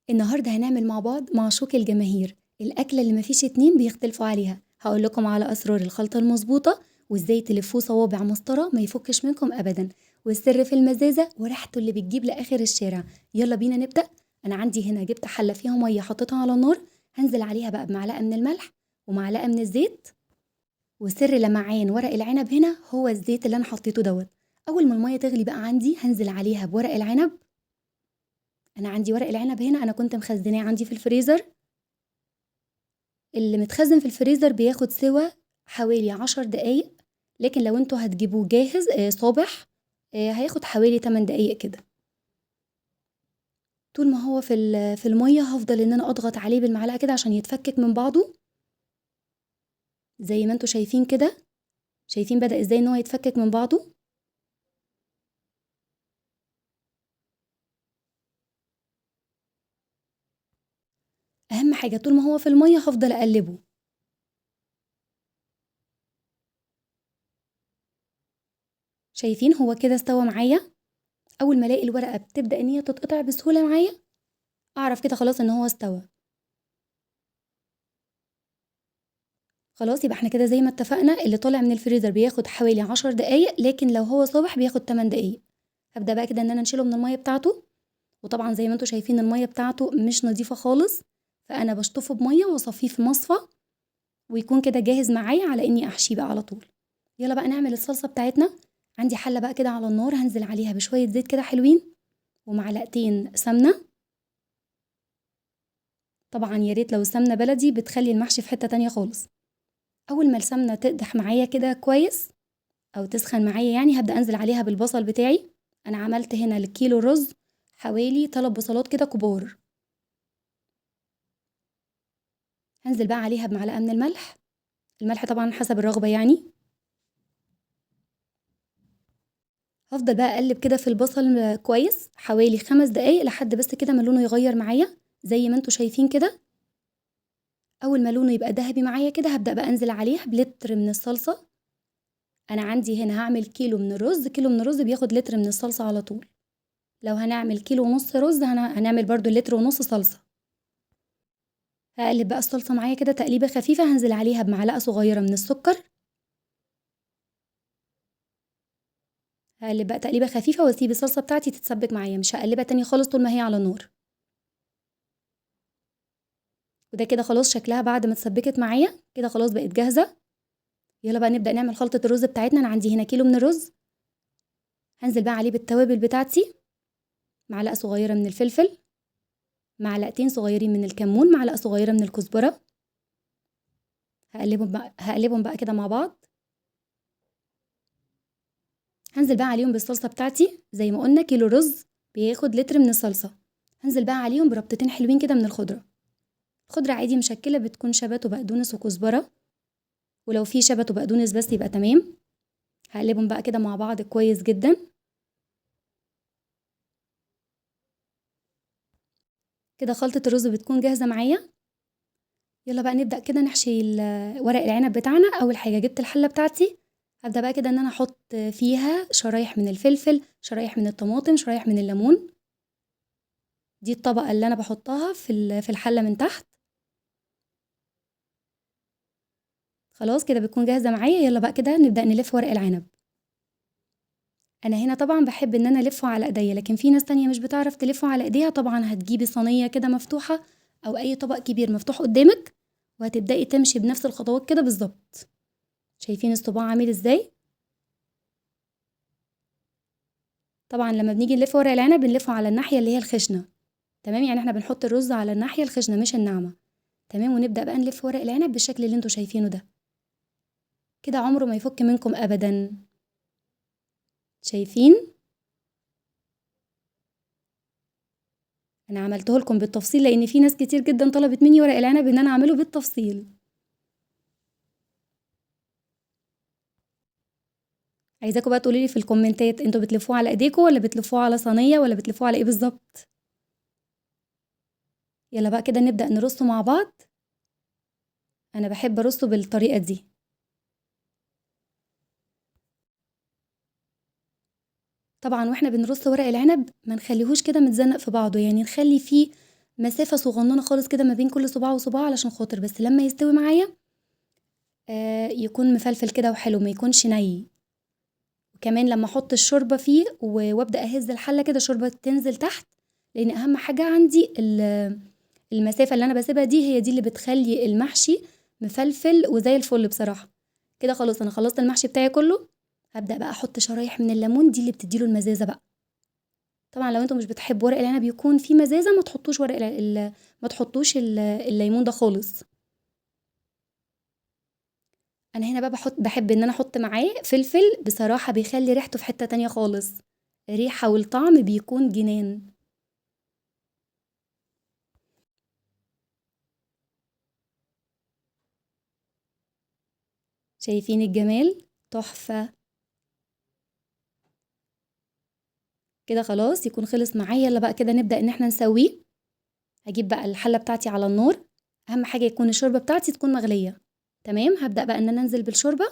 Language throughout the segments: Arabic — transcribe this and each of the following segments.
النهاردة هنعمل مع بعض معشوق الجماهير، الأكلة اللي مفيش اتنين بيختلفوا عليها. هقول لكم على أسرار الخلطة المظبوطة وإزاي تلفوه صوابع مسطرة ما يفكش منكم أبدا، والسر في المزازة وريحته اللي بتجيب لآخر الشارع. يلا بينا نبدأ. أنا عندي هنا جبت حلة فيها مية حطيتها على النار، هنزل عليها بقى بمعلقة من الملح ومعلقة من الزيت. وسر لمعان ورق العنب هنا هو الزيت اللي أنا حطيته دوت. أول ما المية تغلي بقى عندي هنزل عليها بورق العنب. أنا عندي ورق العنب هنا أنا كنت مخزناه عندي في الفريزر. اللي متخزن في الفريزر بياخد سوا حوالي 10 دقايق، لكن لو انتوا هتجيبوه جاهز صابح هياخد حوالي 8 دقايق كده. طول ما هو في المية هفضل ان انا اضغط عليه بالمعلقة كده عشان يتفكك من بعضه، زي ما انتوا شايفين كده. شايفين بدأ ازاي ان هو يتفكك من بعضه. اهم حاجة طول ما هو في المية هفضل اقلبه. شايفين هو كده استوى معايا. اول ما الاقي الورقة بتبدأ ان هي تتقطع بسهولة معايا اعرف كده خلاص ان هو استوى. خلاص يبقى احنا كده زي ما اتفقنا اللي طالع من الفريزر بياخد حوالي 10 دقايق، لكن لو هو صابح بياخد 8 دقايق. هبدأ بقى كده ان انا انشله من المية بتاعته، وطبعا زي ما انتوا شايفين المية بتاعته مش نظيفة خالص، فانا بشطفه بمية واصفيه في مصفى ويكون كده جاهز معايا على اني احشيه بقى على طول. يلا بقى نعمل الصلصة بتاعتنا. عندي حلة بقى كده على النار هنزل عليها بشوية زيت كده حلوين ومعلقتين سمنة. طبعا يا ريت لو السمنة بلدي بتخلي المحشي في حتة تانية خالص. اول ما السمنة تقدح معايا كده كويس او تسخن معايا يعني هبدأ انزل عليها بالبصل بتاعي. انا عملت هنا للكيلو رز حوالي 3 بصلات كده كبار. هنزل بقى عليها بمعلقة من الملح، الملح طبعا حسب الرغبة يعني. هفضل بقى اقلب كده في البصل كويس حوالي 5 دقايق لحد بس كده ما لونه يغير معايا زي ما انتوا شايفين كده. اول ما لونه يبقى ذهبي معايا كده هبدأ بقى انزل عليه بلتر من الصلصة. انا عندي هنا هعمل كيلو من الرز، كيلو من الرز بياخد لتر من الصلصة على طول. لو هنعمل كيلو ونص رز هنعمل برضو لتر ونص صلصة. هقلب بقى الصلصة معايا كده تقليبة خفيفة، هنزل عليها بمعلقة صغيرة من السكر. هقلب بقى تقليبة خفيفة واسيب الصلصة بتاعتي تتسبك معايا، مش هقلبها تاني خالص طول ما هي على النار. وده كده خلاص شكلها بعد ما اتسبكت معايا كده خلاص بقت جاهزة. يلا بقى نبدأ نعمل خلطة الرز بتاعتنا. انا عندي هنا كيلو من الرز، هنزل بقى عليه بالتوابل بتاعتي. معلقة صغيرة من الفلفل، معلقتين صغيرين من الكمون، معلقة صغيرة من الكزبرة. هقلبهم بقى كده مع بعض. هنزل بقى عليهم بالصلصة بتاعتي، زي ما قلنا كيلو رز بياخد لتر من الصلصة. هنزل بقى عليهم بربطتين حلوين كده من الخضرة. خضرة عادي مشكلة بتكون شبت وبقدونس وكزبرة، ولو في شبت وبقدونس بس يبقى تمام. هقلبهم بقى كده مع بعض كويس جدا. كده خلطة الرز بتكون جاهزة معايا. يلا بقى نبدأ كده نحشي ورق العنب بتاعنا. أول حاجة جبت الحلة بتاعتي، هبدأ بقى كده إن أنا أحط فيها شرايح من الفلفل، شرايح من الطماطم، شرايح من الليمون. دي الطبقة اللي أنا بحطها في الحلة من تحت. خلاص كده بتكون جاهزة معايا. يلا بقى كده نبدأ نلف ورق العنب. أنا هنا طبعا بحب إن أنا ألفه على إيديا، لكن في ناس تانية مش بتعرف تلفه على إيديها. طبعا هتجيبي صينية كده مفتوحة أو أي طبق كبير مفتوح قدامك، وهتبدأي تمشي بنفس الخطوات كده بالظبط. شايفين الصباع عامل إزاي؟ طبعا لما بنيجي نلف ورق العنب بنلفه على الناحية اللي هي الخشنة. تمام، يعني احنا بنحط الرز على الناحية الخشنة مش الناعمة. تمام، ونبدأ بقى نلف ورق العنب بالشكل اللي انتوا شايفينه ده. كده عمره ما يفك منكم أبدا. شايفين؟ انا عملته لكم بالتفصيل لان في ناس كتير جدا طلبت مني ورق العنب ان انا اعمله بالتفصيل. عايزاكم بقى تقولوا لي في الكومنتات انتوا بتلفوه على ايديكم ولا بتلفوه على صينية ولا بتلفوه على ايه بالظبط. يلا بقى كده نبدأ نرصه مع بعض. انا بحب ارصه بالطريقة دي. طبعا واحنا بنرص ورق العنب ما نخليهوش كده متزنق في بعضه، يعني نخلي فيه مسافة صغننة خالص كده ما بين كل صباع وصباع علشان خاطر بس لما يستوي معايا يكون مفلفل كده وحلو ما يكونش ني. وكمان لما احط الشوربة فيه وابدأ اهز الحلة كده الشوربة تنزل تحت، لان اهم حاجة عندي المسافة اللي انا بسيبها دي هي دي اللي بتخلي المحشي مفلفل وزي الفل بصراحة. كده خلاص انا خلصت المحشي بتاعي كله، هبدأ بقى احط شرايح من الليمون دي اللي بتديله المزازة بقى. طبعا لو انتوا مش بتحبوا ورق العنب يكون فيه مزازة ما تحطوش ما تحطوش الليمون ده خالص. انا هنا بقى بحب ان انا احط معاه فلفل، بصراحة بيخلي ريحته في حتة تانية خالص، الريحة والطعم بيكون جنان. شايفين الجمال؟ تحفة. كده خلاص يكون خلص معايا. يلا بقى كده نبدأ ان احنا نسويه. هجيب بقى الحلة بتاعتي على النار، اهم حاجة يكون الشوربة بتاعتي تكون مغلية. تمام، هبدأ بقى ان انا انزل بالشوربة.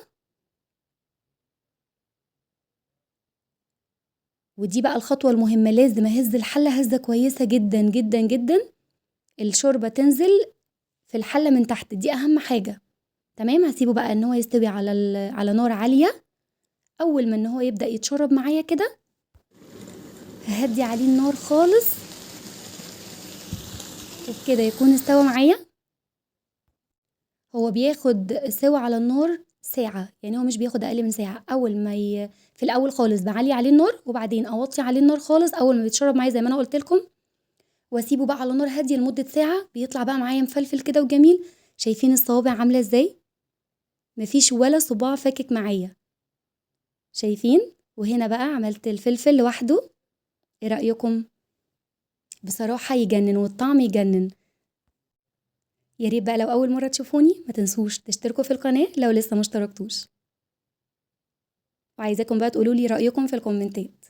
ودي بقى الخطوة المهمة، لازم اهز الحلة هزة كويسة جدا جدا جدا، الشوربة تنزل في الحلة من تحت، دي اهم حاجة. تمام، هسيبه بقى ان هو يستوي على نار عالية. اول ما ان هو يبدأ يتشرب معايا كده ههدي عليه النار خالص، وبكده يكون استوى معايا. هو بياخد سوا على النار ساعة، يعني هو مش بياخد اقل من ساعة. اول ما في الاول خالص بعلي عليه النار، وبعدين اوطي عليه النار خالص اول ما بيتشرب معايا زي ما انا قلت لكم، واسيبه بقى على نار هادية لمدة ساعة، بيطلع بقى معايا مفلفل كده وجميل. شايفين الصوابع عاملة ازاي؟ مفيش ولا صباع فاكك معايا. شايفين؟ وهنا بقى عملت الفلفل لوحده. ايه رأيكم؟ بصراحة يجنن والطعم يجنن. يا ريت بقى لو اول مرة تشوفوني ما تنسوش تشتركوا في القناة لو لسه مشتركتوش، وعايزاكم بقى تقولوا لي رأيكم في الكومنتات.